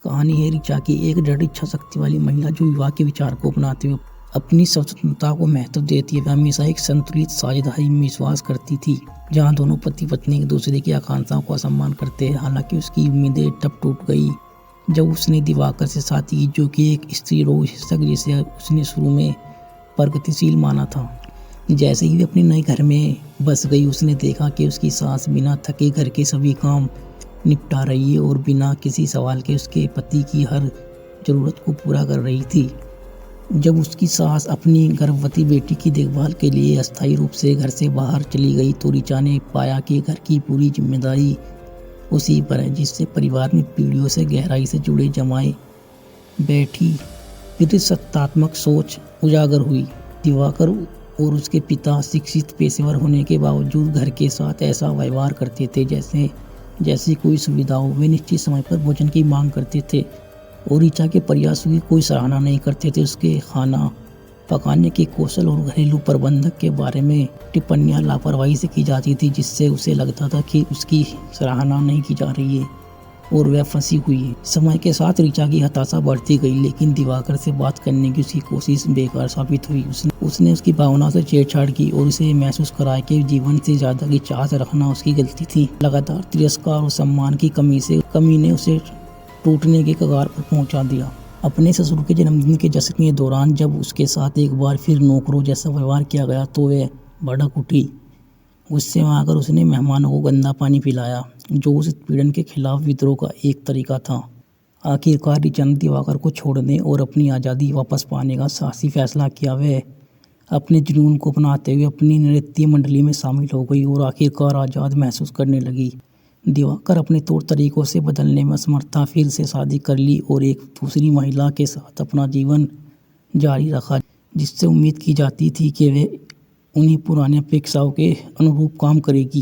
कहानी है ऋचा की, एक दृढ़ इच्छा शक्ति वाली महिला जो विवाह के विचार को अपनाते हुए अपनी स्वतंत्रता को महत्व देती है। वह हमेशा एक संतुलित साझेदारी में विश्वास करती थी, जहां दोनों पति पत्नी एक दूसरे की आकांक्षाओं का सम्मान करते हैं। हालांकि उसकी उम्मीदें तब टूट गई जब उसने दिवाकर से शादी की, जो कि एक स्त्री रोग विशेषज्ञ जिसे उसने शुरू में प्रगतिशील माना था। जैसे ही वे अपने नए घर में बस गई, उसने देखा कि उसकी सास बिना थके घर के सभी काम निपटा रही है और बिना किसी सवाल के उसके पति की हर जरूरत को पूरा कर रही थी। जब उसकी सास अपनी गर्भवती बेटी की देखभाल के लिए अस्थायी रूप से घर से बाहर चली गई, तो ऋचा ने पाया कि घर की पूरी जिम्मेदारी उसी पर है, जिससे परिवार में पीढ़ियों से गहराई से जुड़े जमाए बैठी सत्तात्मक सोच उजागर हुई। दिवाकर और उसके पिता शिक्षित पेशेवर होने के बावजूद घर के साथ ऐसा व्यवहार करते थे जैसे कोई सुविधा हो। वे निश्चित समय पर भोजन की मांग करते थे और ऋचा के प्रयासों की कोई सराहना नहीं करते थे। उसके खाना पकाने के कौशल और घरेलू प्रबंधक के बारे में टिप्पणियां लापरवाही से की जाती थी, जिससे उसे लगता था कि उसकी सराहना नहीं की जा रही है और वह फंसी हुई है। समय के साथ ऋचा की हताशा बढ़ती गई, लेकिन दिवाकर से बात करने की उसकी कोशिश बेकार साबित हुई। उसने उसकी भावना से छेड़छाड़ की और उसे महसूस कराया कि जीवन से ज्यादा की चाहत रखना उसकी गलती थी। लगातार तिरस्कार और सम्मान की कमी ने उसे टूटने के कगार पर पहुंचा दिया। अपने ससुर के जन्मदिन के जश्न के दौरान जब उसके साथ एक बार फिर नौकरों जैसा व्यवहार किया गया, तो वह भड़क उठी। गुस्से में आकर उसने मेहमानों को गंदा पानी पिलाया, जो उस उत्पीड़न के खिलाफ विद्रोह का एक तरीका था। आखिरकार ऋचा ने दिवाकर को छोड़ने और अपनी आज़ादी वापस पाने का साहसी फैसला किया। वह अपने जुनून को अपनाते हुए अपनी नृत्य मंडली में शामिल हो गई और आखिरकार आज़ाद महसूस करने लगी। दिवाकर अपने तौर तरीकों से बदलने में असमर्थ था, फिर से शादी कर ली और एक दूसरी महिला के साथ अपना जीवन जारी रखा, जिससे उम्मीद की जाती थी कि वह उन्हीं पुरानी अपेक्षाओं के अनुरूप काम करेगी।